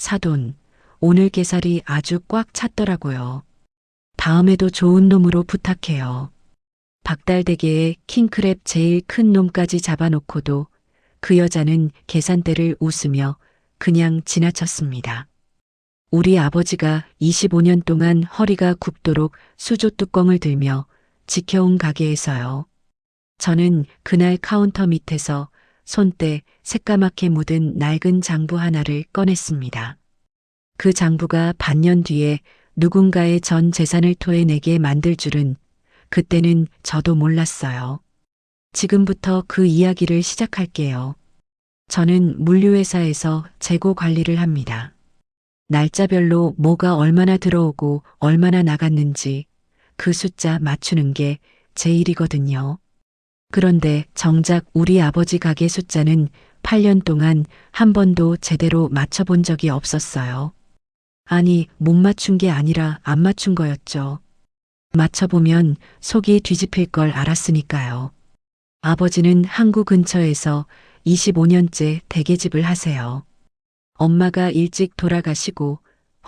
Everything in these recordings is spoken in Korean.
사돈, 오늘 게살이 아주 꽉 찼더라고요. 다음에도 좋은 놈으로 부탁해요. 박달대게에 킹크랩 제일 큰 놈까지 잡아놓고도 그 여자는 계산대를 웃으며 그냥 지나쳤습니다. 우리 아버지가 25년 동안 허리가 굽도록 수조 뚜껑을 들며 지켜온 가게에서요. 저는 그날 카운터 밑에서 손때 새까맣게 묻은 낡은 장부 하나를 꺼냈습니다. 그 장부가 반년 뒤에 누군가의 전 재산을 토해내게 만들 줄은 그때는 저도 몰랐어요. 지금부터 그 이야기를 시작할게요. 저는 물류회사에서 재고 관리를 합니다. 날짜별로 뭐가 얼마나 들어오고 얼마나 나갔는지 그 숫자 맞추는 게 제 일이거든요. 그런데 정작 우리 아버지 가게 숫자는 8년 동안 한 번도 제대로 맞춰본 적이 없었어요. 아니, 못 맞춘 게 아니라 안 맞춘 거였죠. 맞춰보면 속이 뒤집힐 걸 알았으니까요. 아버지는 항구 근처에서 25년째 대게집을 하세요. 엄마가 일찍 돌아가시고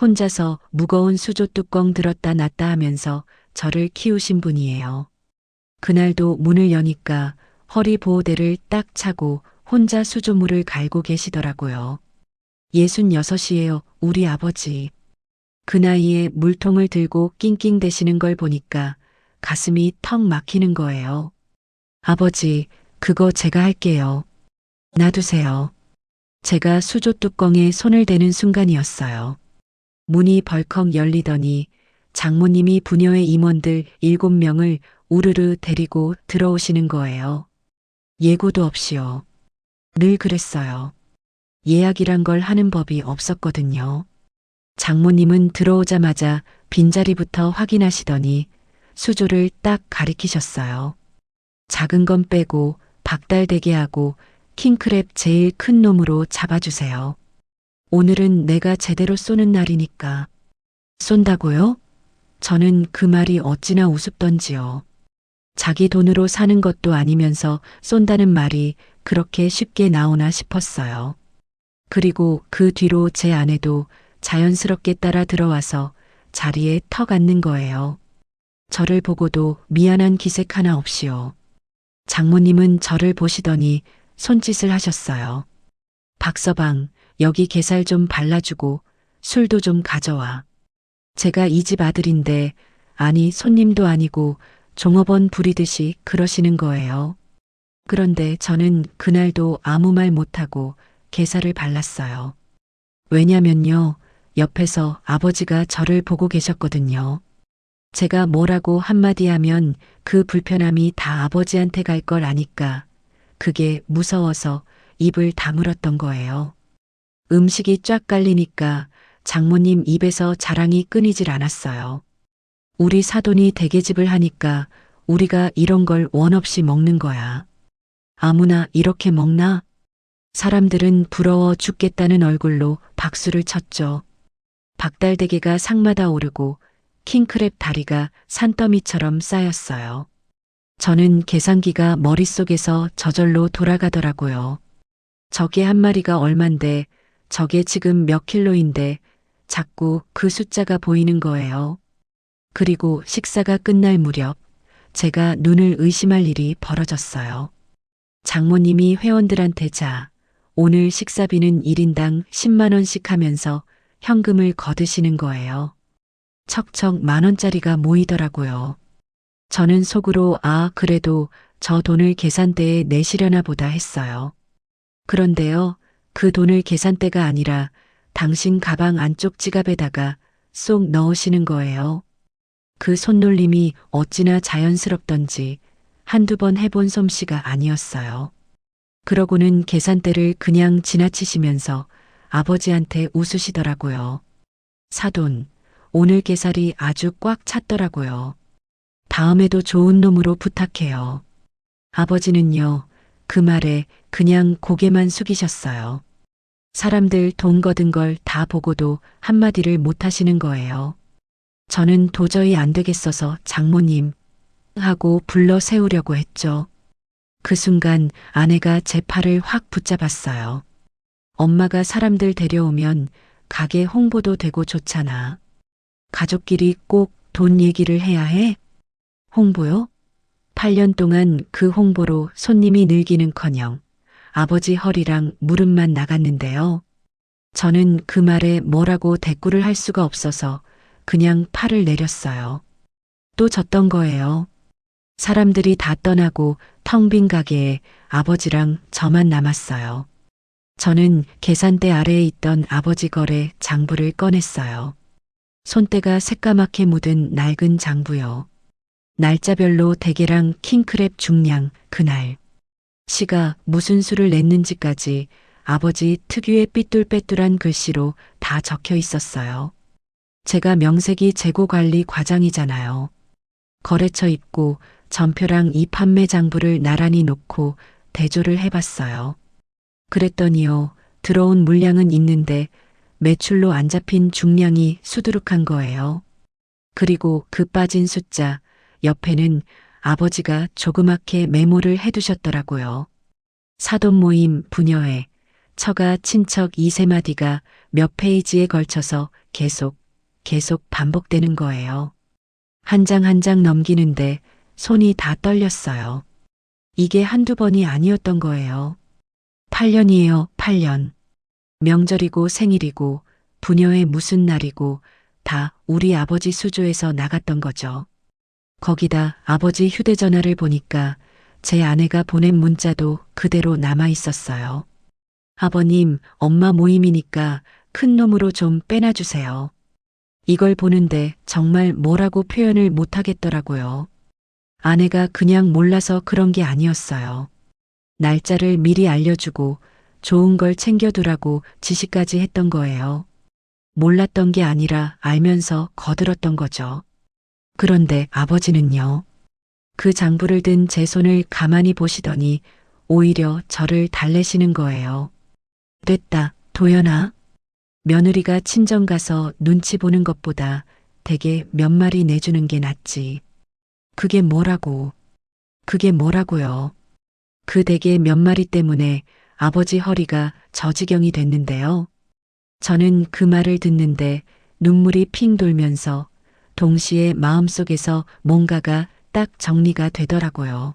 혼자서 무거운 수조 뚜껑 들었다 놨다 하면서 저를 키우신 분이에요. 그날도 문을 여니까 허리 보호대를 딱 차고 혼자 수조물을 갈고 계시더라고요. 66이에요, 우리 아버지. 그 나이에 물통을 들고 낑낑대시는 걸 보니까 가슴이 턱 막히는 거예요. 아버지, 그거 제가 할게요. 놔두세요. 제가 수조 뚜껑에 손을 대는 순간이었어요. 문이 벌컥 열리더니 장모님이 부녀의 임원들 7명을 우르르 데리고 들어오시는 거예요. 예고도 없이요. 늘 그랬어요. 예약이란 걸 하는 법이 없었거든요. 장모님은 들어오자마자 빈자리부터 확인하시더니 수조를 딱 가리키셨어요. 작은 건 빼고 박달대게하고 킹크랩 제일 큰 놈으로 잡아주세요. 오늘은 내가 제대로 쏘는 날이니까. 쏜다고요? 저는 그 말이 어찌나 우습던지요. 자기 돈으로 사는 것도 아니면서 쏜다는 말이 그렇게 쉽게 나오나 싶었어요. 그리고 그 뒤로 제 아내도 자연스럽게 따라 들어와서 자리에 턱 앉는 거예요. 저를 보고도 미안한 기색 하나 없이요. 장모님은 저를 보시더니 손짓을 하셨어요. 박서방, 여기 게살 좀 발라주고 술도 좀 가져와. 제가 이 집 아들인데, 아니 손님도 아니고 종업원 부리듯이 그러시는 거예요. 그런데 저는 그날도 아무 말 못하고 게살을 발랐어요. 왜냐면요, 옆에서 아버지가 저를 보고 계셨거든요. 제가 뭐라고 한마디 하면 그 불편함이 다 아버지한테 갈 걸 아니까 그게 무서워서 입을 다물었던 거예요. 음식이 쫙 깔리니까 장모님 입에서 자랑이 끊이질 않았어요. 우리 사돈이 대게집을 하니까 우리가 이런 걸 원 없이 먹는 거야. 아무나 이렇게 먹나? 사람들은 부러워 죽겠다는 얼굴로 박수를 쳤죠. 박달대게가 상마다 오르고 킹크랩 다리가 산더미처럼 쌓였어요. 저는 계산기가 머릿속에서 저절로 돌아가더라고요. 저게 한 마리가 얼만데 저게 지금 몇 킬로인데 자꾸 그 숫자가 보이는 거예요. 그리고 식사가 끝날 무렵 제가 눈을 의심할 일이 벌어졌어요. 장모님이 회원들한테 오늘 식사비는 1인당 10만 원씩 하면서 현금을 거두시는 거예요. 척척 10,000원짜리가 모이더라고요. 저는 속으로 그래도 저 돈을 계산대에 내시려나 보다 했어요. 그런데요, 그 돈을 계산대가 아니라 당신 가방 안쪽 지갑에다가 쏙 넣으시는 거예요. 그 손놀림이 어찌나 자연스럽던지 한두 번 해본 솜씨가 아니었어요. 그러고는 계산대를 그냥 지나치시면서 아버지한테 웃으시더라고요. 사돈, 오늘 게살이 아주 꽉 찼더라고요. 다음에도 좋은 놈으로 부탁해요. 아버지는요, 그 말에 그냥 고개만 숙이셨어요. 사람들 돈 거둔 걸 다 보고도 한마디를 못 하시는 거예요. 저는 도저히 안 되겠어서 장모님 하고 불러 세우려고 했죠. 그 순간 아내가 제 팔을 확 붙잡았어요. 엄마가 사람들 데려오면 가게 홍보도 되고 좋잖아. 가족끼리 꼭 돈 얘기를 해야 해? 홍보요? 8년 동안 그 홍보로 손님이 늘기는커녕 아버지 허리랑 무릎만 나갔는데요. 저는 그 말에 뭐라고 대꾸를 할 수가 없어서 그냥 팔을 내렸어요. 또 졌던 거예요. 사람들이 다 떠나고 텅 빈 가게에 아버지랑 저만 남았어요. 저는 계산대 아래에 있던 아버지 거래 장부를 꺼냈어요. 손때가 새까맣게 묻은 낡은 장부요. 날짜별로 대게랑 킹크랩 중량, 그날. 시가 무슨 수를 냈는지까지 아버지 특유의 삐뚤빼뚤한 글씨로 다 적혀 있었어요. 제가 명색이 재고관리 과장이잖아요. 거래처 입구, 전표랑 이 판매 장부를 나란히 놓고 대조를 해봤어요. 그랬더니요, 들어온 물량은 있는데 매출로 안 잡힌 중량이 수두룩한 거예요. 그리고 그 빠진 숫자, 옆에는 아버지가 조그맣게 메모를 해두셨더라고요. 사돈 모임, 부녀회, 처가 친척 2~3마디가 몇 페이지에 걸쳐서 계속 반복되는 거예요. 한 장 한 장 넘기는데 손이 다 떨렸어요. 이게 한두 번이 아니었던 거예요. 8년이에요, 8년. 명절이고 생일이고 부녀의 무슨 날이고 다 우리 아버지 수조에서 나갔던 거죠. 거기다 아버지 휴대전화를 보니까 제 아내가 보낸 문자도 그대로 남아 있었어요. 아버님, 엄마 모임이니까 큰 놈으로 좀 빼놔주세요. 이걸 보는데 정말 뭐라고 표현을 못하겠더라고요. 아내가 그냥 몰라서 그런 게 아니었어요. 날짜를 미리 알려주고 좋은 걸 챙겨두라고 지시까지 했던 거예요. 몰랐던 게 아니라 알면서 거들었던 거죠. 그런데 아버지는요. 그 장부를 든 제 손을 가만히 보시더니 오히려 저를 달래시는 거예요. 됐다, 도연아. 며느리가 친정 가서 눈치 보는 것보다 대개 몇 마리 내주는 게 낫지. 그게 뭐라고요? 그 대게 몇 마리 때문에 아버지 허리가 저 지경이 됐는데요. 저는 그 말을 듣는데 눈물이 핑 돌면서 동시에 마음속에서 뭔가가 딱 정리가 되더라고요.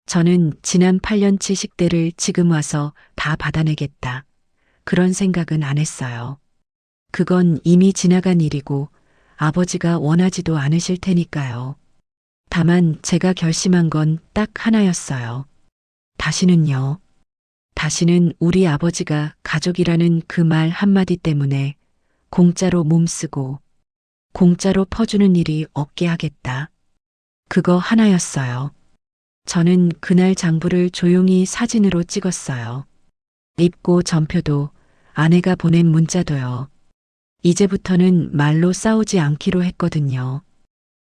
저는 지난 8년치 식대를 지금 와서 다 받아내겠다. 그런 생각은 안 했어요. 그건 이미 지나간 일이고 아버지가 원하지도 않으실 테니까요. 다만 제가 결심한 건 딱 하나였어요. 다시는요. 다시는 우리 아버지가 가족이라는 그 말 한마디 때문에 공짜로 몸쓰고 공짜로 퍼주는 일이 없게 하겠다. 그거 하나였어요. 저는 그날 장부를 조용히 사진으로 찍었어요. 입고 전표도 아내가 보낸 문자도요. 이제부터는 말로 싸우지 않기로 했거든요.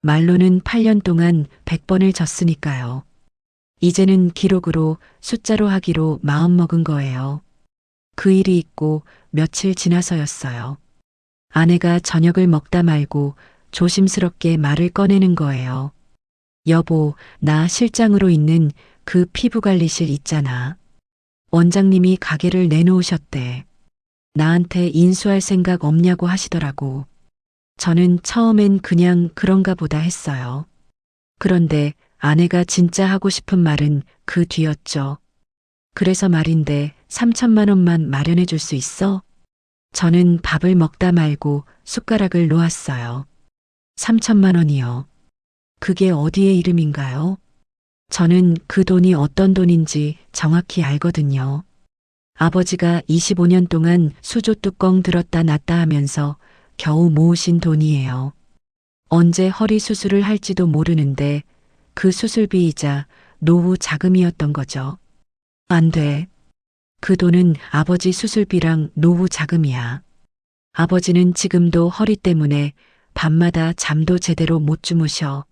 말로는 8년 동안 100번을 졌으니까요. 이제는 기록으로 숫자로 하기로 마음먹은 거예요. 그 일이 있고 며칠 지나서였어요. 아내가 저녁을 먹다 말고 조심스럽게 말을 꺼내는 거예요. 여보, 나 실장으로 있는 그 피부관리실 있잖아. 원장님이 가게를 내놓으셨대. 나한테 인수할 생각 없냐고 하시더라고. 저는 처음엔 그냥 그런가 보다 했어요. 그런데 아내가 진짜 하고 싶은 말은 그 뒤였죠. 그래서 말인데 3천만 원만 마련해 줄 수 있어? 저는 밥을 먹다 말고 숟가락을 놓았어요. 3천만 원이요. 그게 어디의 이름인가요? 저는 그 돈이 어떤 돈인지 정확히 알거든요. 아버지가 25년 동안 수조 뚜껑 들었다 놨다 하면서 겨우 모으신 돈이에요. 언제 허리 수술을 할지도 모르는데 그 수술비이자 노후 자금이었던 거죠. 안 돼. 그 돈은 아버지 수술비랑 노후 자금이야. 아버지는 지금도 허리 때문에 밤마다 잠도 제대로 못 주무셔.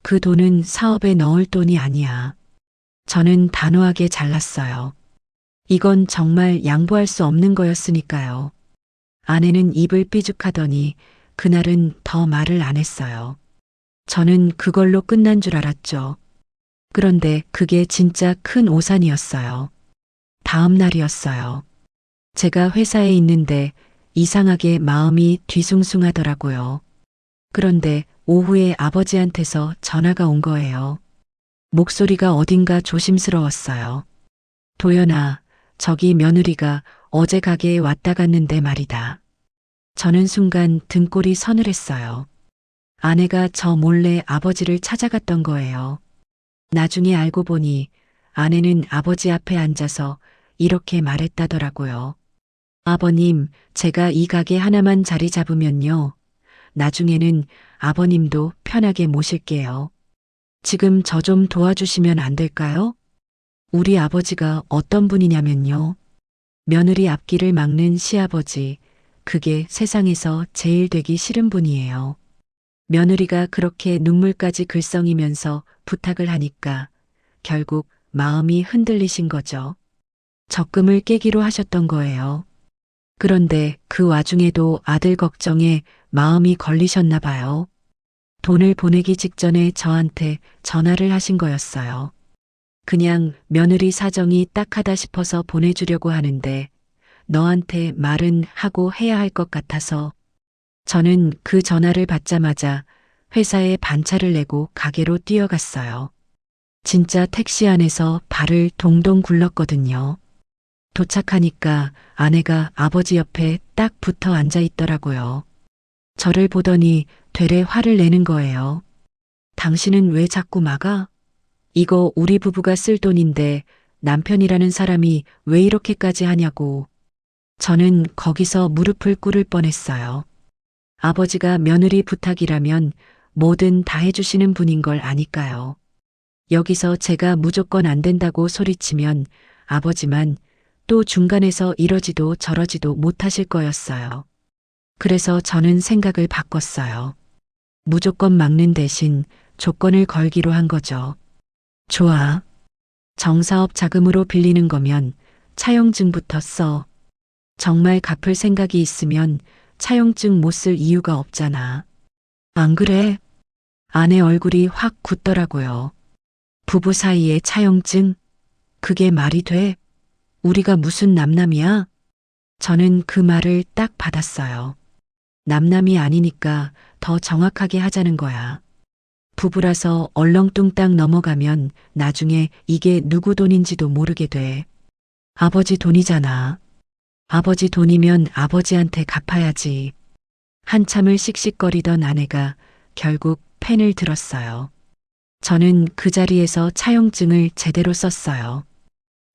그 돈은 사업에 넣을 돈이 아니야. 저는 단호하게 잘랐어요. 이건 정말 양보할 수 없는 거였으니까요. 아내는 입을 삐죽하더니 그날은 더 말을 안 했어요. 저는 그걸로 끝난 줄 알았죠. 그런데 그게 진짜 큰 오산이었어요. 다음 날이었어요. 제가 회사에 있는데 이상하게 마음이 뒤숭숭하더라고요. 그런데 오후에 아버지한테서 전화가 온 거예요. 목소리가 어딘가 조심스러웠어요. 도연아, 저기 며느리가 어제 가게에 왔다 갔는데 말이다. 저는 순간 등골이 서늘했어요. 아내가 저 몰래 아버지를 찾아갔던 거예요. 나중에 알고 보니 아내는 아버지 앞에 앉아서 이렇게 말했다더라고요. 아버님, 제가 이 가게 하나만 자리 잡으면요. 나중에는 아버님도 편하게 모실게요. 지금 저 좀 도와주시면 안 될까요? 우리 아버지가 어떤 분이냐면요. 며느리 앞길을 막는 시아버지, 그게 세상에서 제일 되기 싫은 분이에요. 며느리가 그렇게 눈물까지 글썽이면서 부탁을 하니까 결국 마음이 흔들리신 거죠. 적금을 깨기로 하셨던 거예요. 그런데 그 와중에도 아들 걱정에 마음이 걸리셨나 봐요. 돈을 보내기 직전에 저한테 전화를 하신 거였어요. 그냥 며느리 사정이 딱하다 싶어서 보내주려고 하는데 너한테 말은 하고 해야 할 것 같아서 저는 그 전화를 받자마자 회사에 반차를 내고 가게로 뛰어갔어요. 진짜 택시 안에서 발을 동동 굴렀거든요. 도착하니까 아내가 아버지 옆에 딱 붙어 앉아 있더라고요. 저를 보더니 되레 화를 내는 거예요. 당신은 왜 자꾸 막아? 이거 우리 부부가 쓸 돈인데 남편이라는 사람이 왜 이렇게까지 하냐고. 저는 거기서 무릎을 꿇을 뻔했어요. 아버지가 며느리 부탁이라면 뭐든 다 해주시는 분인 걸 아니까요. 여기서 제가 무조건 안 된다고 소리치면 아버지만 또 중간에서 이러지도 저러지도 못하실 거였어요. 그래서 저는 생각을 바꿨어요. 무조건 막는 대신 조건을 걸기로 한 거죠. 좋아. 정사업 자금으로 빌리는 거면 차용증부터 써. 정말 갚을 생각이 있으면 차용증 못 쓸 이유가 없잖아. 안 그래? 아내 얼굴이 확 굳더라고요. 부부 사이에 차용증? 그게 말이 돼? 우리가 무슨 남남이야? 저는 그 말을 딱 받았어요. 남남이 아니니까 더 정확하게 하자는 거야. 부부라서 얼렁뚱땅 넘어가면 나중에 이게 누구 돈인지도 모르게 돼. 아버지 돈이잖아. 아버지 돈이면 아버지한테 갚아야지. 한참을 씩씩거리던 아내가 결국 펜을 들었어요. 저는 그 자리에서 차용증을 제대로 썼어요.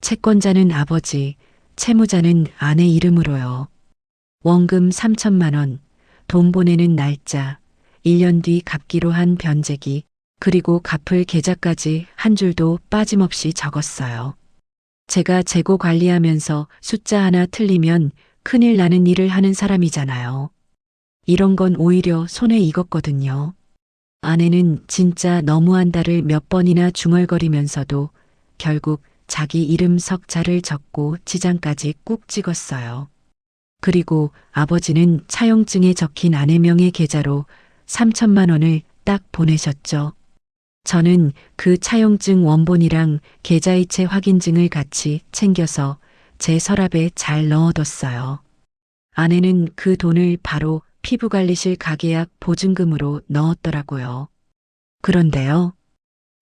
채권자는 아버지, 채무자는 아내 이름으로요. 원금 3천만 원, 돈 보내는 날짜, 1년 뒤 갚기로 한 변제기, 그리고 갚을 계좌까지 한 줄도 빠짐없이 적었어요. 제가 재고 관리하면서 숫자 하나 틀리면 큰일 나는 일을 하는 사람이잖아요. 이런 건 오히려 손에 익었거든요. 아내는 진짜 너무한다를 몇 번이나 중얼거리면서도 결국 자기 이름 석자를 적고 지장까지 꾹 찍었어요. 그리고 아버지는 차용증에 적힌 아내 명의 계좌로 3천만 원을 딱 보내셨죠. 저는 그 차용증 원본이랑 계좌이체 확인증을 같이 챙겨서 제 서랍에 잘 넣어뒀어요. 아내는 그 돈을 바로 피부관리실 가계약 보증금으로 넣었더라고요. 그런데요.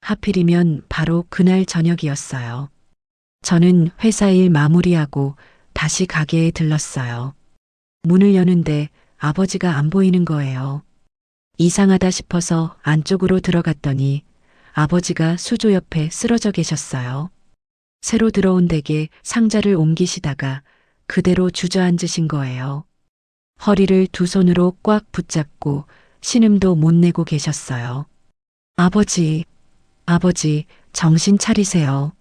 하필이면 바로 그날 저녁이었어요. 저는 회사 일 마무리하고 다시 가게에 들렀어요. 문을 여는데 아버지가 안 보이는 거예요. 이상하다 싶어서 안쪽으로 들어갔더니 아버지가 수조 옆에 쓰러져 계셨어요. 새로 들어온 댁에 상자를 옮기시다가 그대로 주저앉으신 거예요. 허리를 두 손으로 꽉 붙잡고 신음도 못 내고 계셨어요. 아버지, 아버지, 정신 차리세요.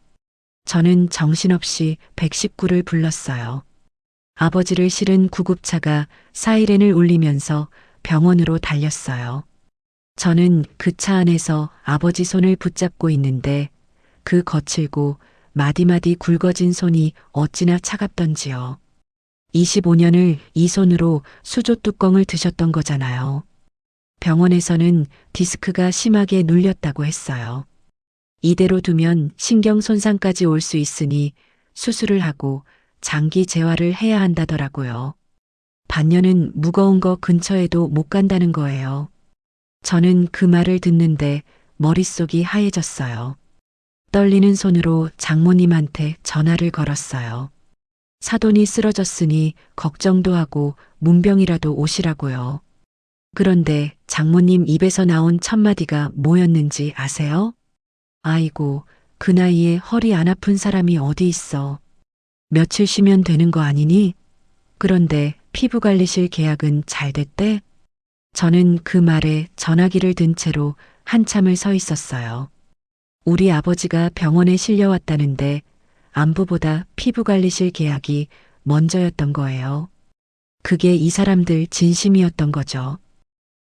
저는 정신없이 119를 불렀어요. 아버지를 실은 구급차가 사이렌을 울리면서 병원으로 달렸어요. 저는 그 차 안에서 아버지 손을 붙잡고 있는데 그 거칠고 마디마디 굵어진 손이 어찌나 차갑던지요. 25년을 이 손으로 수조 뚜껑을 드셨던 거잖아요. 병원에서는 디스크가 심하게 눌렸다고 했어요. 이대로 두면 신경 손상까지 올 수 있으니 수술을 하고 장기 재활을 해야 한다더라고요. 반년은 무거운 거 근처에도 못 간다는 거예요. 저는 그 말을 듣는데 머릿속이 하얘졌어요. 떨리는 손으로 장모님한테 전화를 걸었어요. 사돈이 쓰러졌으니 걱정도 하고 문병이라도 오시라고요. 그런데 장모님 입에서 나온 첫마디가 뭐였는지 아세요? 아이고, 그 나이에 허리 안 아픈 사람이 어디 있어. 며칠 쉬면 되는 거 아니니? 그런데 피부관리실 계약은 잘 됐대? 저는 그 말에 전화기를 든 채로 한참을 서 있었어요. 우리 아버지가 병원에 실려왔다는데 안부보다 피부관리실 계약이 먼저였던 거예요. 그게 이 사람들 진심이었던 거죠.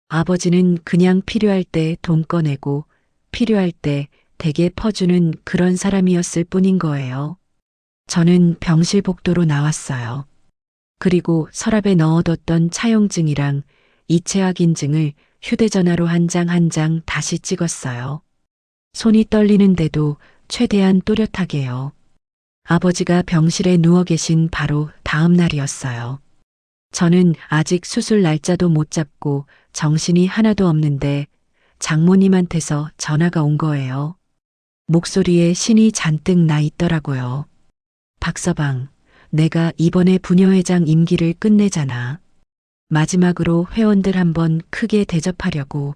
아버지는 그냥 필요할 때 돈 꺼내고 필요할 때 대게 퍼주는 그런 사람이었을 뿐인 거예요. 저는 병실 복도로 나왔어요. 그리고 서랍에 넣어뒀던 차용증이랑 이체 확인증을 휴대전화로 한 장 한 장 다시 찍었어요. 손이 떨리는데도 최대한 또렷하게요. 아버지가 병실에 누워 계신 바로 다음 날이었어요. 저는 아직 수술 날짜도 못 잡고 정신이 하나도 없는데 장모님한테서 전화가 온 거예요. 목소리에 신이 잔뜩 나 있더라고요. 박서방, 내가 이번에 부녀회장 임기를 끝내잖아. 마지막으로 회원들 한번 크게 대접하려고.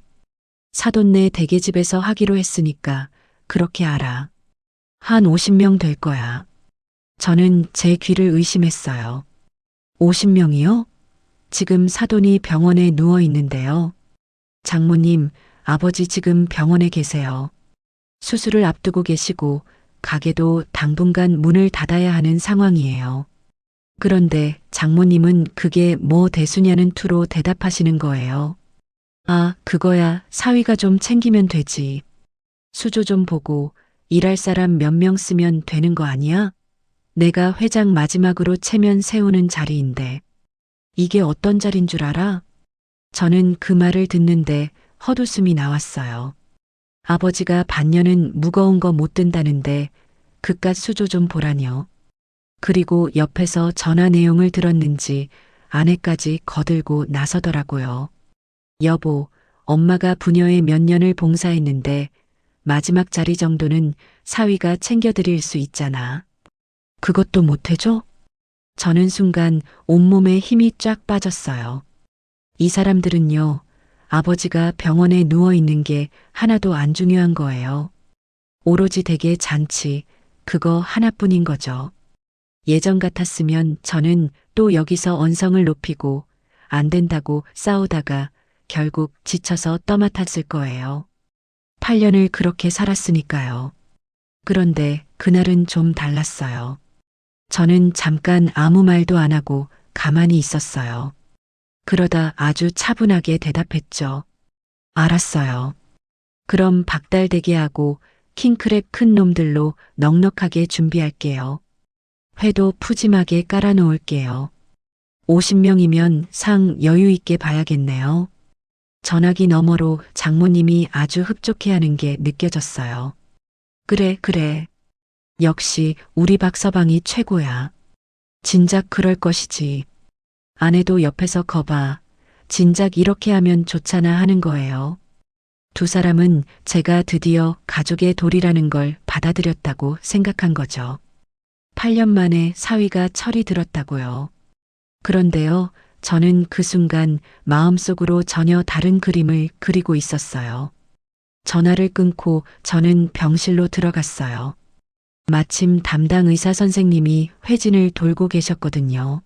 사돈네 대게집에서 하기로 했으니까 그렇게 알아. 한 50명 될 거야. 저는 제 귀를 의심했어요. 50명이요? 지금 사돈이 병원에 누워 있는데요. 장모님, 아버지 지금 병원에 계세요. 수술을 앞두고 계시고 가게도 당분간 문을 닫아야 하는 상황이에요. 그런데 장모님은 그게 뭐 대수냐는 투로 대답하시는 거예요. 아, 그거야 사위가 좀 챙기면 되지. 수조 좀 보고 일할 사람 몇 명 쓰면 되는 거 아니야? 내가 회장 마지막으로 체면 세우는 자리인데. 이게 어떤 자리인 줄 알아? 저는 그 말을 듣는데 헛웃음이 나왔어요. 아버지가 반년은 무거운 거 못 든다는데 그깟 수조 좀 보라뇨. 그리고 옆에서 전화 내용을 들었는지 아내까지 거들고 나서더라고요. 여보, 엄마가 부녀에 몇 년을 봉사했는데 마지막 자리 정도는 사위가 챙겨드릴 수 있잖아. 그것도 못 해줘? 저는 순간 온몸에 힘이 쫙 빠졌어요. 이 사람들은요, 아버지가 병원에 누워 있는 게 하나도 안 중요한 거예요. 오로지 댁의 잔치, 그거 하나뿐인 거죠. 예전 같았으면 저는 또 여기서 언성을 높이고 안 된다고 싸우다가 결국 지쳐서 떠맡았을 거예요. 8년을 그렇게 살았으니까요. 그런데 그날은 좀 달랐어요. 저는 잠깐 아무 말도 안 하고 가만히 있었어요. 그러다 아주 차분하게 대답했죠. 알았어요. 그럼 박달대게하고 킹크랩 큰 놈들로 넉넉하게 준비할게요. 회도 푸짐하게 깔아놓을게요. 50명이면 상 여유 있게 봐야겠네요. 전화기 너머로 장모님이 아주 흡족해하는 게 느껴졌어요. 그래, 그래. 역시 우리 박서방이 최고야. 진작 그럴 것이지. 아내도 옆에서 거봐. 진작 이렇게 하면 좋잖아 하는 거예요. 두 사람은 제가 드디어 가족의 도리라는 걸 받아들였다고 생각한 거죠. 8년 만에 사위가 철이 들었다고요. 그런데요, 저는 그 순간 마음속으로 전혀 다른 그림을 그리고 있었어요. 전화를 끊고 저는 병실로 들어갔어요. 마침 담당 의사 선생님이 회진을 돌고 계셨거든요.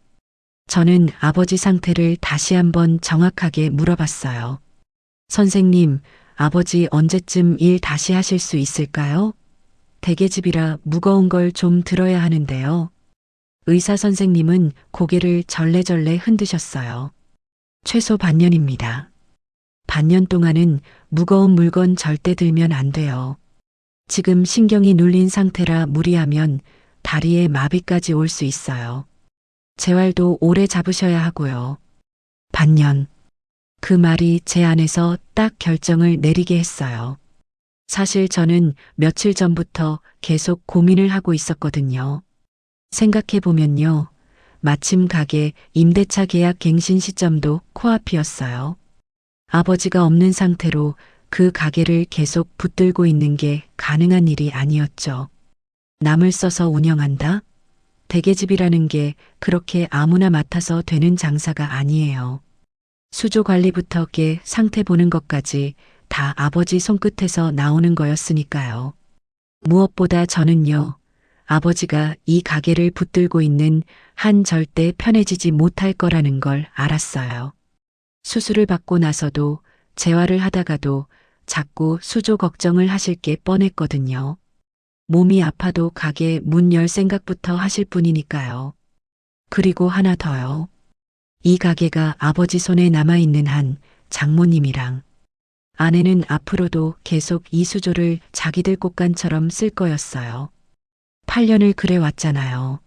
저는 아버지 상태를 다시 한번 정확하게 물어봤어요. 선생님, 아버지 언제쯤 일 다시 하실 수 있을까요? 대게집이라 무거운 걸 좀 들어야 하는데요. 의사 선생님은 고개를 절레절레 흔드셨어요. 최소 반년입니다. 반년 동안은 무거운 물건 절대 들면 안 돼요. 지금 신경이 눌린 상태라 무리하면 다리에 마비까지 올 수 있어요. 재활도 오래 잡으셔야 하고요. 반년. 그 말이 제 안에서 딱 결정을 내리게 했어요. 사실 저는 며칠 전부터 계속 고민을 하고 있었거든요. 생각해보면요. 마침 가게 임대차 계약 갱신 시점도 코앞이었어요. 아버지가 없는 상태로 그 가게를 계속 붙들고 있는 게 가능한 일이 아니었죠. 남을 써서 운영한다? 대게집이라는 게 그렇게 아무나 맡아서 되는 장사가 아니에요. 수조 관리부터 게 상태 보는 것까지 다 아버지 손끝에서 나오는 거였으니까요. 무엇보다 저는요, 아버지가 이 가게를 붙들고 있는 한 절대 편해지지 못할 거라는 걸 알았어요. 수술을 받고 나서도 재활을 하다가도 자꾸 수조 걱정을 하실 게 뻔했거든요. 몸이 아파도 가게 문 열 생각부터 하실 뿐이니까요. 그리고 하나 더요. 이 가게가 아버지 손에 남아있는 한 장모님이랑 아내는 앞으로도 계속 이 수조를 자기들 꽃간처럼 쓸 거였어요. 8년을 그래 왔잖아요.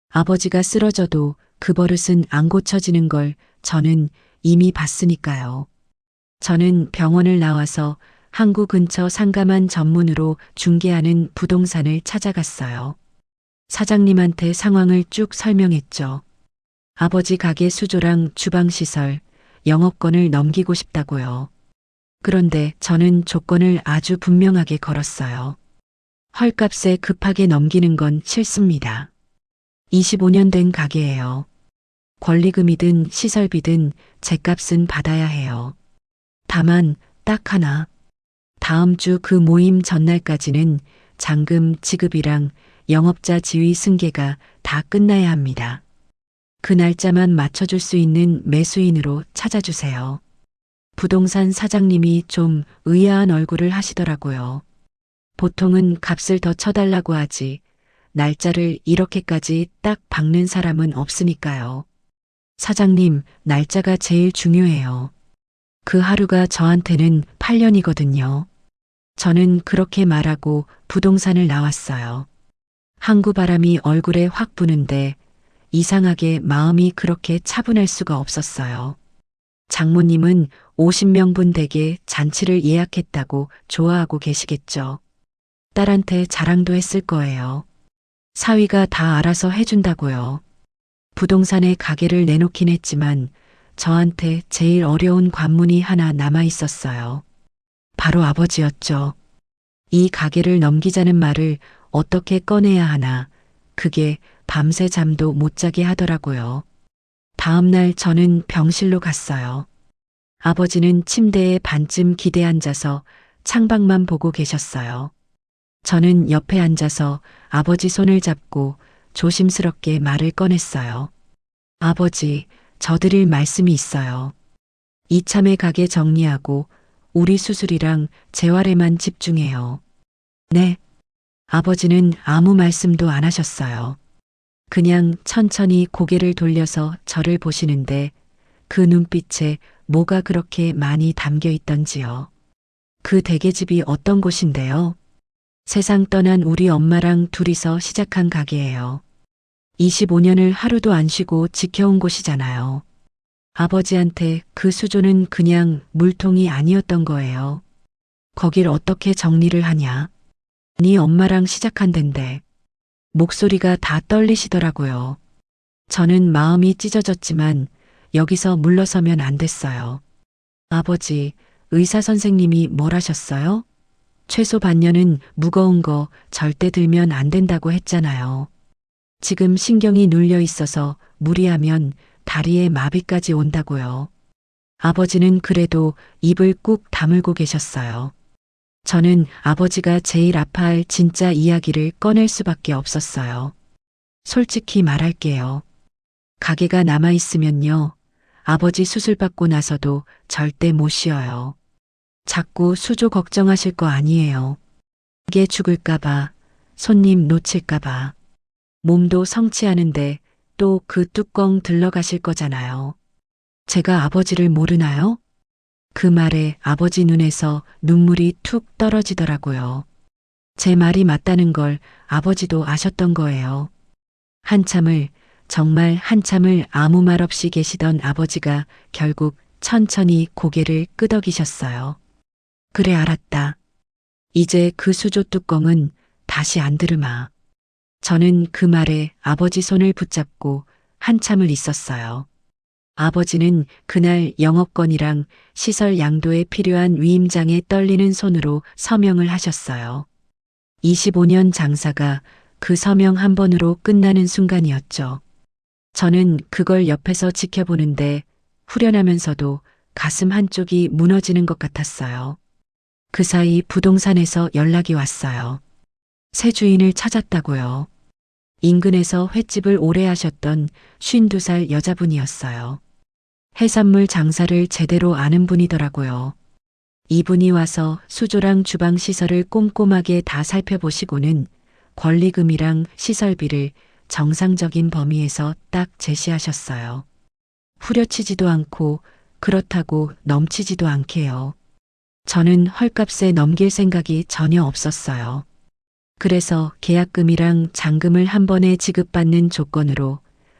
아버지가 쓰러져도 그 버릇은 안 고쳐지는 걸 저는 이미 봤으니까요. 저는 병원을 나와서 항구 근처 상가만 전문으로 중개하는 부동산을 찾아갔어요. 사장님한테 상황을 쭉 설명했죠. 아버지 가게 수조랑 주방시설, 영업권을 넘기고 싶다고요. 그런데 저는 조건을 아주 분명하게 걸었어요. 헐값에 급하게 넘기는 건 싫습니다. 25년 된 가게예요. 권리금이든 시설비든 제 값은 받아야 해요. 다만 딱 하나. 다음 주 그 모임 전날까지는 잔금 지급이랑 영업자 지위 승계가 다 끝나야 합니다. 그 날짜만 맞춰줄 수 있는 매수인으로 찾아주세요. 부동산 사장님이 좀 의아한 얼굴을 하시더라고요. 보통은 값을 더 쳐달라고 하지 날짜를 이렇게까지 딱 박는 사람은 없으니까요. 사장님, 날짜가 제일 중요해요. 그 하루가 저한테는 8년이거든요. 저는 그렇게 말하고 부동산을 나왔어요. 항구 바람이 얼굴에 확 부는데 이상하게 마음이 그렇게 차분할 수가 없었어요. 장모님은 50명분 댁에 잔치를 예약했다고 좋아하고 계시겠죠. 딸한테 자랑도 했을 거예요. 사위가 다 알아서 해준다고요. 부동산에 가게를 내놓긴 했지만 저한테 제일 어려운 관문이 하나 남아 있었어요. 바로 아버지였죠. 이 가게를 넘기자는 말을 어떻게 꺼내야 하나, 그게 밤새 잠도 못 자게 하더라고요. 다음 날 저는 병실로 갔어요. 아버지는 침대에 반쯤 기대 앉아서 창밖만 보고 계셨어요. 저는 옆에 앉아서 아버지 손을 잡고 조심스럽게 말을 꺼냈어요. 아버지, 저 드릴 말씀이 있어요. 이참에 가게 정리하고 우리 수술이랑 재활에만 집중해요. 네. 아버지는 아무 말씀도 안 하셨어요. 그냥 천천히 고개를 돌려서 저를 보시는데 그 눈빛에 뭐가 그렇게 많이 담겨 있던지요. 그 대게집이 어떤 곳인데요? 세상 떠난 우리 엄마랑 둘이서 시작한 가게예요. 25년을 하루도 안 쉬고 지켜온 곳이잖아요. 아버지한테 그 수조는 그냥 물통이 아니었던 거예요. 거길 어떻게 정리를 하냐? 네 엄마랑 시작한 덴데. 목소리가 다 떨리시더라고요. 저는 마음이 찢어졌지만 여기서 물러서면 안 됐어요. 아버지, 의사 선생님이 뭘 하셨어요? 최소 반년은 무거운 거 절대 들면 안 된다고 했잖아요. 지금 신경이 눌려 있어서 무리하면 다리에 마비까지 온다고요. 아버지는 그래도 입을 꾹 다물고 계셨어요. 저는 아버지가 제일 아파할 진짜 이야기를 꺼낼 수밖에 없었어요. 솔직히 말할게요. 가게가 남아있으면요. 아버지 수술받고 나서도 절대 못 쉬어요. 자꾸 수조 걱정하실 거 아니에요. 가게 죽을까봐, 손님 놓칠까봐. 몸도 성취하는데 또 그 뚜껑 들러가실 거잖아요. 제가 아버지를 모르나요? 그 말에 아버지 눈에서 눈물이 툭 떨어지더라고요. 제 말이 맞다는 걸 아버지도 아셨던 거예요. 한참을, 정말 한참을 아무 말 없이 계시던 아버지가 결국 천천히 고개를 끄덕이셨어요. 그래 알았다. 이제 그 수조 뚜껑은 다시 안 들으마. 저는 그 말에 아버지 손을 붙잡고 한참을 있었어요. 아버지는 그날 영업권이랑 시설 양도에 필요한 위임장에 떨리는 손으로 서명을 하셨어요. 25년 장사가 그 서명 한 번으로 끝나는 순간이었죠. 저는 그걸 옆에서 지켜보는데 후련하면서도 가슴 한쪽이 무너지는 것 같았어요. 그 사이 부동산에서 연락이 왔어요. 새 주인을 찾았다고요. 인근에서 횟집을 오래 하셨던 52살 여자분이었어요. 해산물 장사를 제대로 아는 분이더라고요. 이분이 와서 수조랑 주방 시설을 꼼꼼하게 다 살펴보시고는 권리금이랑 시설비를 정상적인 범위에서 딱 제시하셨어요. 후려치지도 않고 그렇다고 넘치지도 않게요. 저는 헐값에 넘길 생각이 전혀 없었어요. 그래서 계약금이랑 잔금을 한 번에 지급받는 조건으로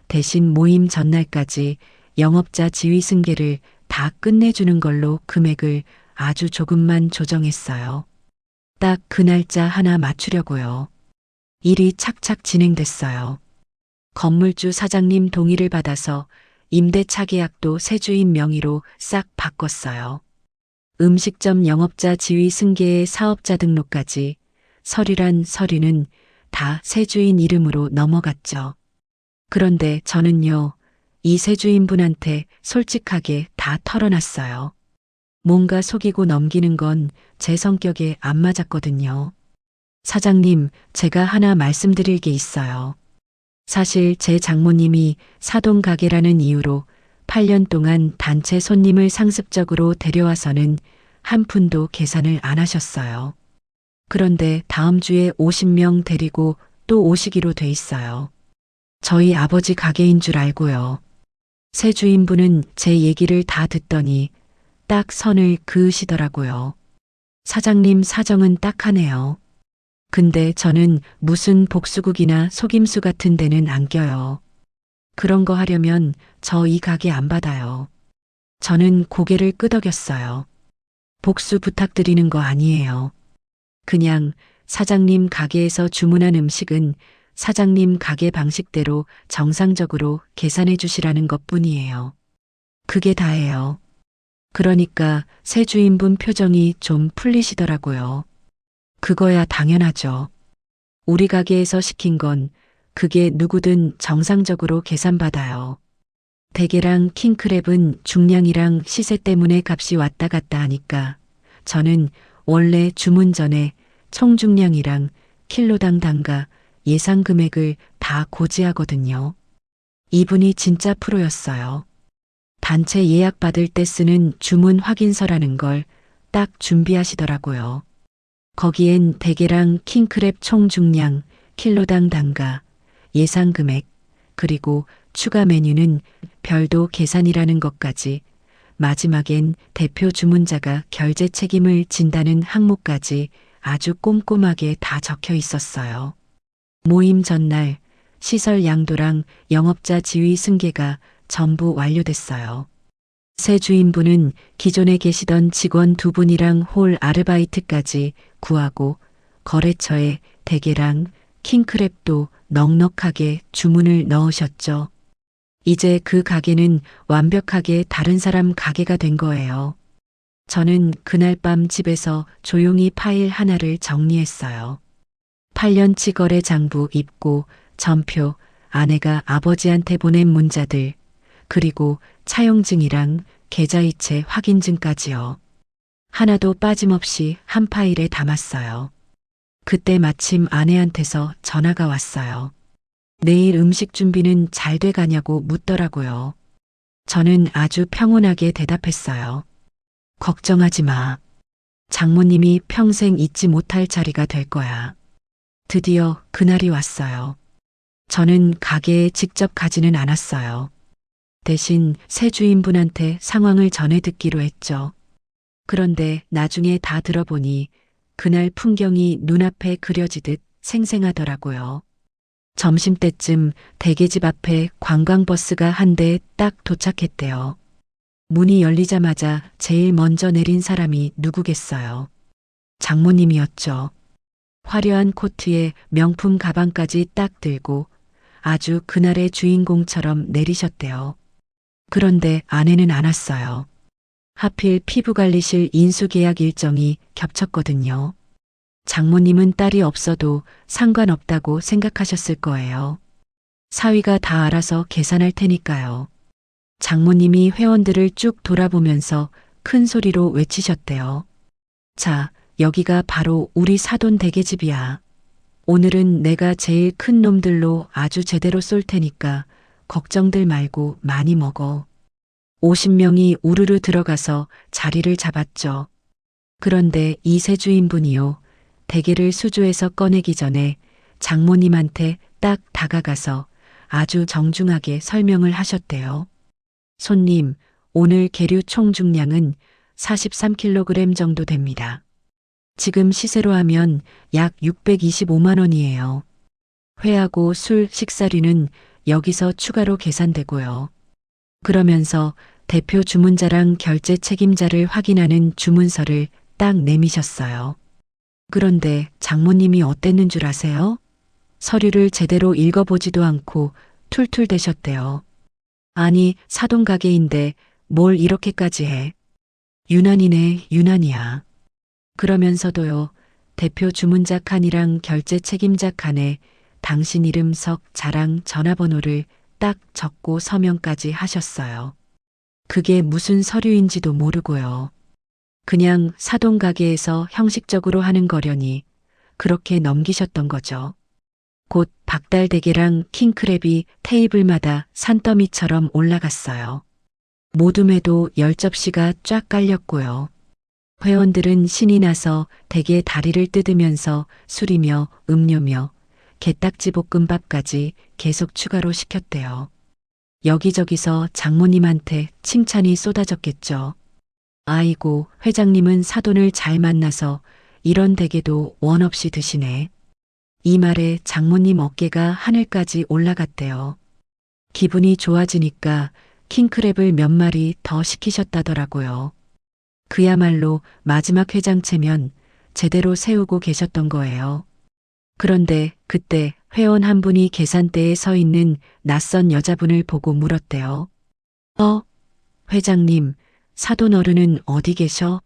대신 모임 전날까지 영업자 지위 승계를 다 끝내주는 걸로 금액을 아주 조금만 조정했어요. 딱 그 날짜 하나 맞추려고요. 일이 착착 진행됐어요. 건물주 사장님 동의를 받아서 임대차 계약도 새 주인 명의로 싹 바꿨어요. 음식점 영업자 지위 승계의 사업자 등록까지 서류란 서류는 다 새 주인 이름으로 넘어갔죠. 그런데 저는요, 이 새 주인분한테 솔직하게 다 털어놨어요. 뭔가 속이고 넘기는 건 제 성격에 안 맞았거든요. 사장님, 제가 하나 말씀드릴 게 있어요. 사실 제 장모님이 사돈 가게라는 이유로 8년 동안 단체 손님을 상습적으로 데려와서는 한 푼도 계산을 안 하셨어요. 그런데 다음 주에 50명 데리고 또 오시기로 돼 있어요. 저희 아버지 가게인 줄 알고요. 새 주인분은 제 얘기를 다 듣더니 딱 선을 그으시더라고요. 사장님 사정은 딱하네요. 근데 저는 무슨 복수국이나 속임수 같은 데는 안 껴요. 그런 거 하려면 저 이 가게 안 받아요. 저는 고개를 끄덕였어요. 복수 부탁드리는 거 아니에요. 그냥 사장님 가게에서 주문한 음식은 사장님 가게 방식대로 정상적으로 계산해 주시라는 것 뿐이에요. 그게 다예요. 그러니까 새 주인분 표정이 좀 풀리시더라고요. 그거야 당연하죠. 우리 가게에서 시킨 건 그게 누구든 정상적으로 계산받아요. 대게랑 킹크랩은 중량이랑 시세 때문에 값이 왔다 갔다 하니까 저는 원래 주문 전에 총 중량이랑 킬로당 단가 예상 금액을 다 고지하거든요. 이분이 진짜 프로였어요. 단체 예약 받을 때 쓰는 주문 확인서라는 걸 딱 준비하시더라고요. 거기엔 대게랑 킹크랩 총 중량, 킬로당 단가, 예상 금액, 그리고 추가 메뉴는 별도 계산이라는 것까지, 마지막엔 대표 주문자가 결제 책임을 진다는 항목까지 아주 꼼꼼하게 다 적혀 있었어요. 모임 전날 시설 양도랑 영업자 지위 승계가 전부 완료됐어요. 새 주인분은 기존에 계시던 직원 2분이랑 홀 아르바이트까지 구하고 거래처에 대게랑 킹크랩도 넉넉하게 주문을 넣으셨죠. 이제 그 가게는 완벽하게 다른 사람 가게가 된 거예요. 저는 그날 밤 집에서 조용히 파일 하나를 정리했어요. 8년치 거래 장부 입고 전표, 아내가 아버지한테 보낸 문자들, 그리고 차용증이랑 계좌이체 확인증까지요. 하나도 빠짐없이 한 파일에 담았어요. 그때 마침 아내한테서 전화가 왔어요. 내일 음식 준비는 잘 돼가냐고 묻더라고요. 저는 아주 평온하게 대답했어요. 걱정하지 마. 장모님이 평생 잊지 못할 자리가 될 거야. 드디어 그날이 왔어요. 저는 가게에 직접 가지는 않았어요. 대신 새 주인분한테 상황을 전해 듣기로 했죠. 그런데 나중에 다 들어보니 그날 풍경이 눈앞에 그려지듯 생생하더라고요. 점심때쯤 대게집 앞에 관광버스가 한 대 딱 도착했대요. 문이 열리자마자 제일 먼저 내린 사람이 누구겠어요. 장모님이었죠. 화려한 코트에 명품 가방까지 딱 들고 아주 그날의 주인공처럼 내리셨대요. 그런데 아내는 안 왔어요. 하필 피부관리실 인수계약 일정이 겹쳤거든요. 장모님은 딸이 없어도 상관없다고 생각하셨을 거예요. 사위가 다 알아서 계산할 테니까요. 장모님이 회원들을 쭉 돌아보면서 큰 소리로 외치셨대요. 자, 여기가 바로 우리 사돈 댁의 집이야. 오늘은 내가 제일 큰 놈들로 아주 제대로 쏠 테니까 걱정들 말고 많이 먹어. 50명이 우르르 들어가서 자리를 잡았죠. 그런데 이세 주인분이요. 대게를 수조에서 꺼내기 전에 장모님한테 딱 다가가서 아주 정중하게 설명을 하셨대요. 손님, 오늘 계류 총 중량은 43kg 정도 됩니다. 지금 시세로 하면 약 625만 원이에요. 회하고 술, 식사료는 여기서 추가로 계산되고요. 그러면서 대표 주문자랑 결제 책임자를 확인하는 주문서를 딱 내미셨어요. 그런데 장모님이 어땠는 줄 아세요? 서류를 제대로 읽어보지도 않고 툴툴대셨대요. 아니, 사돈 가게인데 뭘 이렇게까지 해. 유난이네, 유난이야. 그러면서도요, 대표 주문자 칸이랑 결제 책임자 칸에 당신 이름 석 자랑 전화번호를 딱 적고 서명까지 하셨어요. 그게 무슨 서류인지도 모르고요. 그냥 사돈 가게에서 형식적으로 하는 거려니 그렇게 넘기셨던 거죠. 곧 박달대게랑 킹크랩이 테이블마다 산더미처럼 올라갔어요. 모둠에도 10접시가 쫙 깔렸고요. 회원들은 신이 나서 대게 다리를 뜯으면서 술이며 음료며 게딱지 볶음밥까지 계속 추가로 시켰대요. 여기저기서 장모님한테 칭찬이 쏟아졌겠죠. 아이고, 회장님은 사돈을 잘 만나서 이런 대게도 원 없이 드시네. 이 말에 장모님 어깨가 하늘까지 올라갔대요. 기분이 좋아지니까 킹크랩을 몇 마리 더 시키셨다더라고요. 그야말로 마지막 회장체면 제대로 세우고 계셨던 거예요. 그런데 그때 회원 한 분이 계산대에 서 있는 낯선 여자분을 보고 물었대요. 회장님, 사돈 어른은 어디 계셔?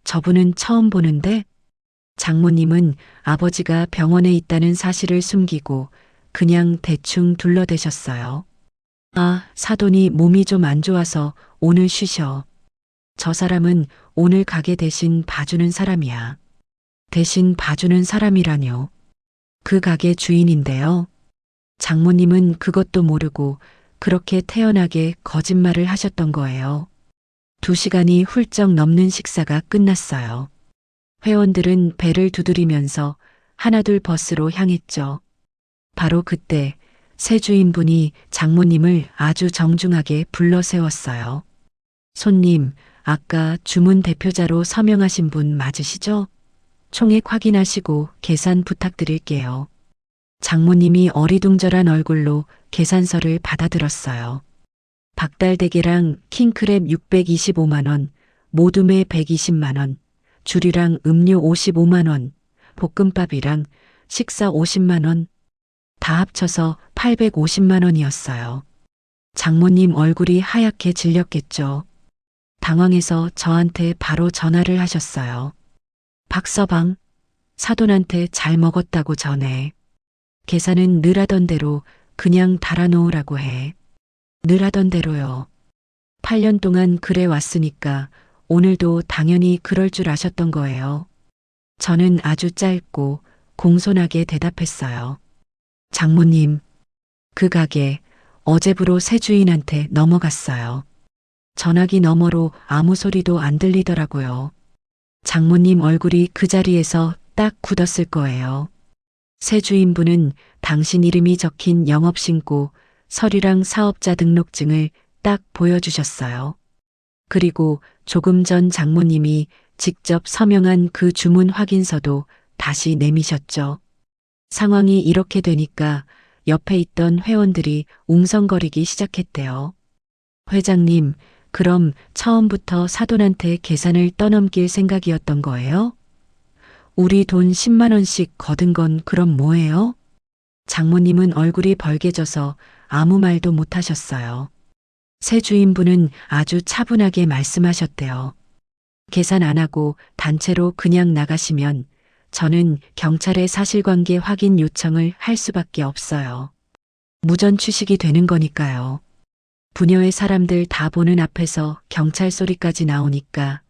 저분은 처음 보는데? 장모님은 아버지가 병원에 있다는 사실을 숨기고 그냥 대충 둘러대셨어요. 아, 사돈이 몸이 좀 안 좋아서 오늘 쉬셔. 저 사람은 오늘 가게 대신 봐주는 사람이야. 대신 봐주는 사람이라뇨. 그 가게 주인인데요. 장모님은 그것도 모르고 그렇게 태연하게 거짓말을 하셨던 거예요. 2시간이 훌쩍 넘는 식사가 끝났어요. 회원들은 배를 두드리면서 하나둘 버스로 향했죠. 바로 그때 새 주인분이 장모님을 아주 정중하게 불러 세웠어요. 손님, 아까 주문 대표자로 서명하신 분 맞으시죠? 총액 확인하시고 계산 부탁드릴게요. 장모님이 어리둥절한 얼굴로 계산서를 받아들었어요. 박달대게랑 킹크랩 625만 원, 모둠에 120만 원, 주류랑 음료 55만 원, 볶음밥이랑 식사 50만 원, 다 합쳐서 850만 원이었어요. 장모님 얼굴이 하얗게 질렸겠죠. 당황해서 저한테 바로 전화를 하셨어요. 박서방, 사돈한테 잘 먹었다고 전해. 계산은 늘 하던 대로 그냥 달아놓으라고 해. 늘 하던 대로요. 8년 동안 그래 왔으니까 오늘도 당연히 그럴 줄 아셨던 거예요. 저는 아주 짧고 공손하게 대답했어요. 장모님, 그 가게 어제부로 새 주인한테 넘어갔어요. 전화기 너머로 아무 소리도 안 들리더라고요. 장모님 얼굴이 그 자리에서 딱 굳었을 거예요. 새 주인분은 당신 이름이 적힌 영업신고, 서류랑 사업자 등록증을 딱 보여주셨어요. 그리고 조금 전 장모님이 직접 서명한 그 주문 확인서도 다시 내미셨죠. 상황이 이렇게 되니까 옆에 있던 회원들이 웅성거리기 시작했대요. 회장님, 그럼 처음부터 사돈한테 계산을 떠넘길 생각이었던 거예요? 우리 돈 10만 원씩 거둔 건 그럼 뭐예요? 장모님은 얼굴이 벌개져서 아무 말도 못 하셨어요. 새 주인분은 아주 차분하게 말씀하셨대요. 계산 안 하고 단체로 그냥 나가시면 저는 경찰에 사실관계 확인 요청을 할 수밖에 없어요. 무전 취식이 되는 거니까요. 부녀의 사람들 다 보는 앞에서 경찰 소리까지 나오니까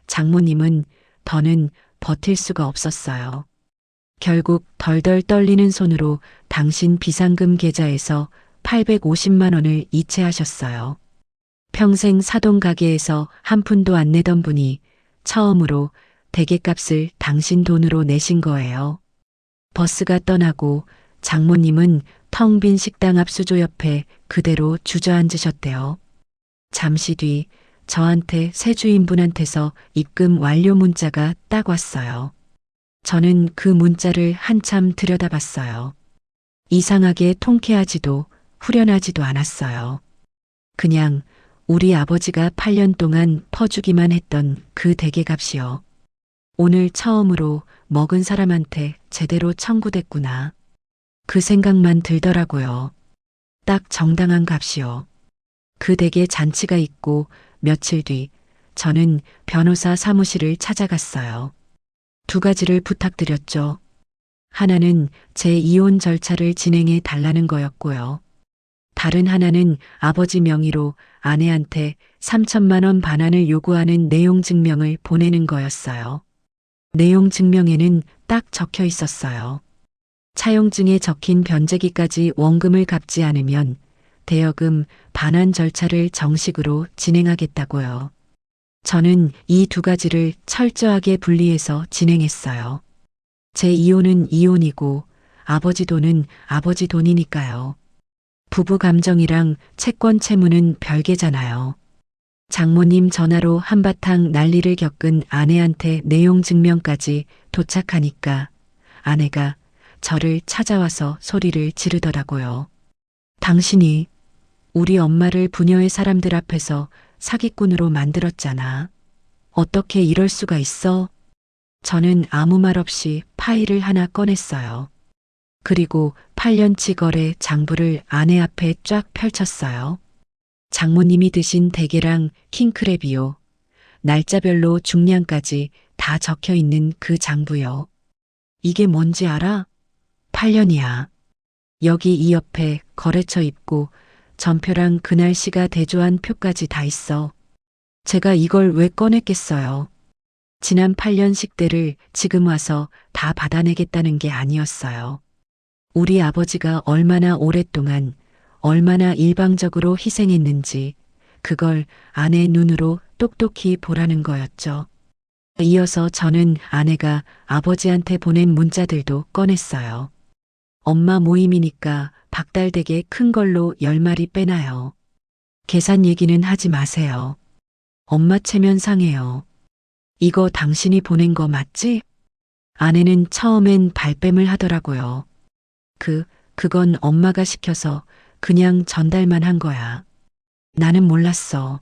장모님은 더는 버틸 수가 없었어요. 결국 덜덜 떨리는 손으로 당신 비상금 계좌에서 850만 원을 이체하셨어요. 평생 사돈 가게에서 한 푼도 안 내던 분이 처음으로 대게값을 당신 돈으로 내신 거예요. 버스가 떠나고 장모님은 텅 빈 식당 앞 수조 옆에 그대로 주저앉으셨대요. 잠시 뒤 저한테 새 주인분한테서 입금 완료 문자가 딱 왔어요. 저는 그 문자를 한참 들여다봤어요. 이상하게 통쾌하지도 후련하지도 않았어요. 그냥 우리 아버지가 8년 동안 퍼주기만 했던 그 대게값이요. 오늘 처음으로 먹은 사람한테 제대로 청구됐구나. 그 생각만 들더라고요. 딱 정당한 값이요. 그 댁에 잔치가 있고 며칠 뒤 저는 변호사 사무실을 찾아갔어요. 두 가지를 부탁드렸죠. 하나는 제 이혼 절차를 진행해 달라는 거였고요. 다른 하나는 아버지 명의로 아내한테 3천만 원 반환을 요구하는 내용 증명을 보내는 거였어요. 내용 증명에는 딱 적혀 있었어요. 차용증에 적힌 변제기까지 원금을 갚지 않으면 대여금 반환 절차를 정식으로 진행하겠다고요. 저는 이 두 가지를 철저하게 분리해서 진행했어요. 제 이혼은 이혼이고 아버지 돈은 아버지 돈이니까요. 부부 감정이랑 채권 채무는 별개잖아요. 장모님 전화로 한바탕 난리를 겪은 아내한테 내용 증명까지 도착하니까 아내가 저를 찾아와서 소리를 지르더라고요. 당신이 우리 엄마를 부녀의 사람들 앞에서 사기꾼으로 만들었잖아. 어떻게 이럴 수가 있어? 저는 아무 말 없이 파일을 하나 꺼냈어요. 그리고 8년치 거래 장부를 아내 앞에 쫙 펼쳤어요. 장모님이 드신 대게랑 킹크랩이요. 날짜별로 중량까지 다 적혀 있는 그 장부요. 이게 뭔지 알아? 8년이야. 여기 이 옆에 거래처 입구, 전표랑 그날씨가 대조한 표까지 다 있어. 제가 이걸 왜 꺼냈겠어요? 지난 8년 식대를 지금 와서 다 받아내겠다는 게 아니었어요. 우리 아버지가 얼마나 오랫동안 얼마나 일방적으로 희생했는지 그걸 아내 눈으로 똑똑히 보라는 거였죠. 이어서 저는 아내가 아버지한테 보낸 문자들도 꺼냈어요. 엄마 모임이니까 박달되게 큰 걸로 10마리 빼놔요. 계산 얘기는 하지 마세요. 엄마 체면 상해요. 이거 당신이 보낸 거 맞지? 아내는 처음엔 발뺌을 하더라고요. 그건 엄마가 시켜서 그냥 전달만 한 거야. 나는 몰랐어.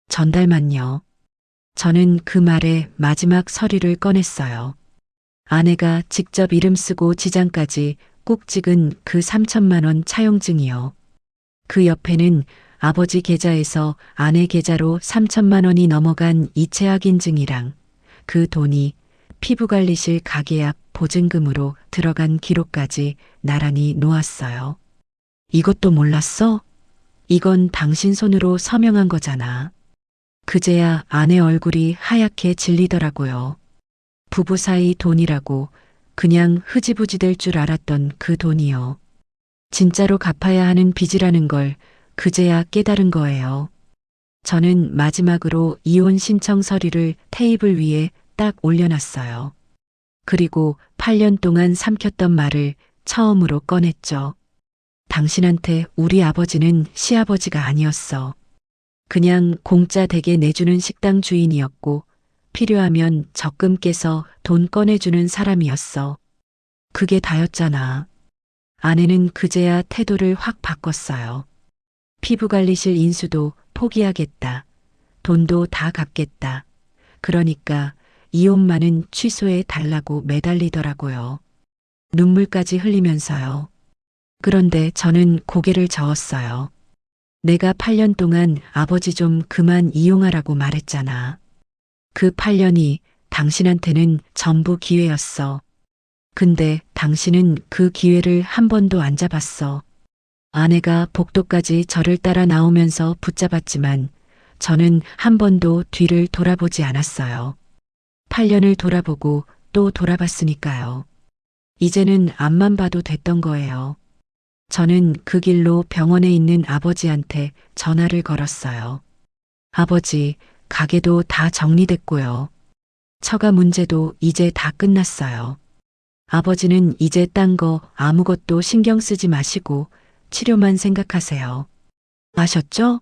전달만요. 저는 그 말에 마지막 서류를 꺼냈어요. 아내가 직접 이름 쓰고 지장까지 꼭 찍은 그 3천만 원 차용증이요. 그 옆에는 아버지 계좌에서 아내 계좌로 3천만 원이 넘어간 이체 확인증이랑 그 돈이 피부관리실 가계약 보증금으로 들어간 기록까지 나란히 놓았어요. 이것도 몰랐어? 이건 당신 손으로 서명한 거잖아. 그제야 아내 얼굴이 하얗게 질리더라고요. 부부 사이 돈이라고 그냥 흐지부지 될 줄 알았던 그 돈이요. 진짜로 갚아야 하는 빚이라는 걸 그제야 깨달은 거예요. 저는 마지막으로 이혼 신청 서류를 테이블 위에 딱 올려놨어요. 그리고 8년 동안 삼켰던 말을 처음으로 꺼냈죠. 당신한테 우리 아버지는 시아버지가 아니었어. 그냥 공짜 대게 내주는 식당 주인이었고 필요하면 적금 깨서 돈 꺼내주는 사람이었어. 그게 다였잖아. 아내는 그제야 태도를 확 바꿨어요. 피부관리실 인수도 포기하겠다. 돈도 다 갚겠다. 그러니까 이혼만은 취소해 달라고 매달리더라고요. 눈물까지 흘리면서요. 그런데 저는 고개를 저었어요. 내가 8년 동안 아버지 좀 그만 이용하라고 말했잖아. 그 8년이 당신한테는 전부 기회였어. 근데 당신은 그 기회를 한 번도 안 잡았어. 아내가 복도까지 저를 따라 나오면서 붙잡았지만 저는 한 번도 뒤를 돌아보지 않았어요. 8년을 돌아보고 또 돌아봤으니까요. 이제는 앞만 봐도 됐던 거예요. 저는 그 길로 병원에 있는 아버지한테 전화를 걸었어요. 아버지, 가게도 다 정리됐고요. 처가 문제도 이제 다 끝났어요. 아버지는 이제 딴 거 아무것도 신경 쓰지 마시고 치료만 생각하세요. 아셨죠?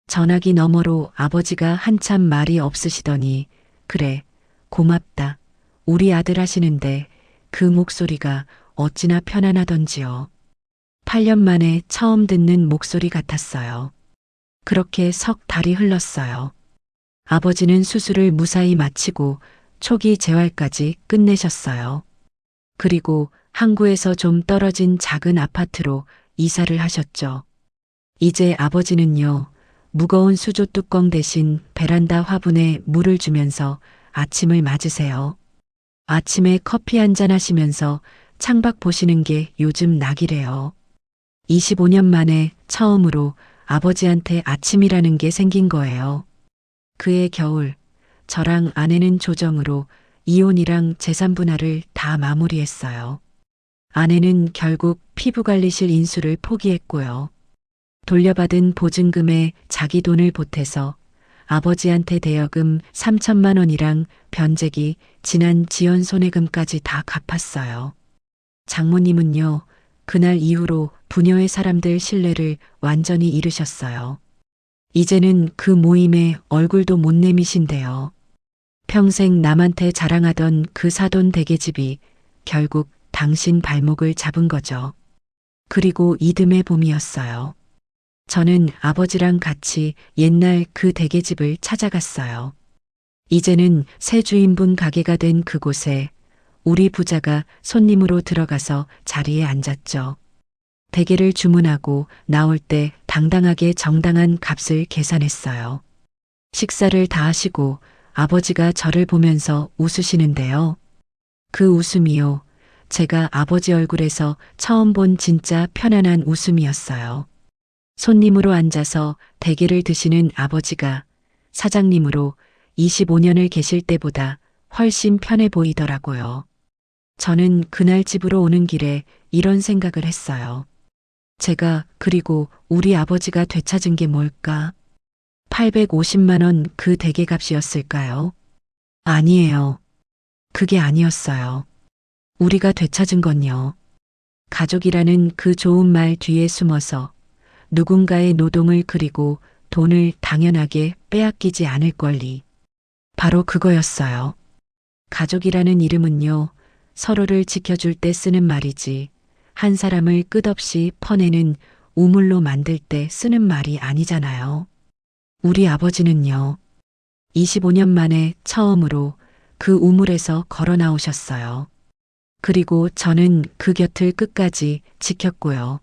전화기 너머로 아버지가 한참 말이 없으시더니 그래, 고맙다. 우리 아들 하시는데 그 목소리가 어찌나 편안하던지요. 8년 만에 처음 듣는 목소리 같았어요. 그렇게 석 달이 흘렀어요. 아버지는 수술을 무사히 마치고 초기 재활까지 끝내셨어요. 그리고 항구에서 좀 떨어진 작은 아파트로 이사를 하셨죠. 이제 아버지는요, 무거운 수조 뚜껑 대신 베란다 화분에 물을 주면서 아침을 맞으세요. 아침에 커피 한잔 하시면서 창밖 보시는 게 요즘 낙이래요. 25년 만에 처음으로 아버지한테 아침이라는 게 생긴 거예요. 그해 겨울, 저랑 아내는 조정으로 이혼이랑 재산 분할을 다 마무리했어요. 아내는 결국 피부관리실 인수를 포기했고요. 돌려받은 보증금에 자기 돈을 보태서 아버지한테 대여금 3천만 원이랑 변제기, 지난 지연 손해금까지 다 갚았어요. 장모님은요, 그날 이후로 부녀의 사람들 신뢰를 완전히 잃으셨어요. 이제는 그 모임에 얼굴도 못 내미신대요. 평생 남한테 자랑하던 그 사돈 대게집이 결국 당신 발목을 잡은 거죠. 그리고 이듬해 봄이었어요. 저는 아버지랑 같이 옛날 그 대게집을 찾아갔어요. 이제는 새 주인분 가게가 된 그곳에 우리 부자가 손님으로 들어가서 자리에 앉았죠. 대게를 주문하고 나올 때 당당하게 정당한 값을 계산했어요. 식사를 다 하시고 아버지가 저를 보면서 웃으시는데요. 그 웃음이요. 제가 아버지 얼굴에서 처음 본 진짜 편안한 웃음이었어요. 손님으로 앉아서 대게를 드시는 아버지가 사장님으로 25년을 계실 때보다 훨씬 편해 보이더라고요. 저는 그날 집으로 오는 길에 이런 생각을 했어요. 제가 그리고 우리 아버지가 되찾은 게 뭘까? 850만 원 그 대게 값이었을까요? 아니에요. 그게 아니었어요. 우리가 되찾은 건요. 가족이라는 그 좋은 말 뒤에 숨어서 누군가의 노동을 그리고 돈을 당연하게 빼앗기지 않을 권리. 바로 그거였어요. 가족이라는 이름은요, 서로를 지켜줄 때 쓰는 말이지, 한 사람을 끝없이 퍼내는 우물로 만들 때 쓰는 말이 아니잖아요. 우리 아버지는요, 25년 만에 처음으로 그 우물에서 걸어 나오셨어요. 그리고 저는 그 곁을 끝까지 지켰고요.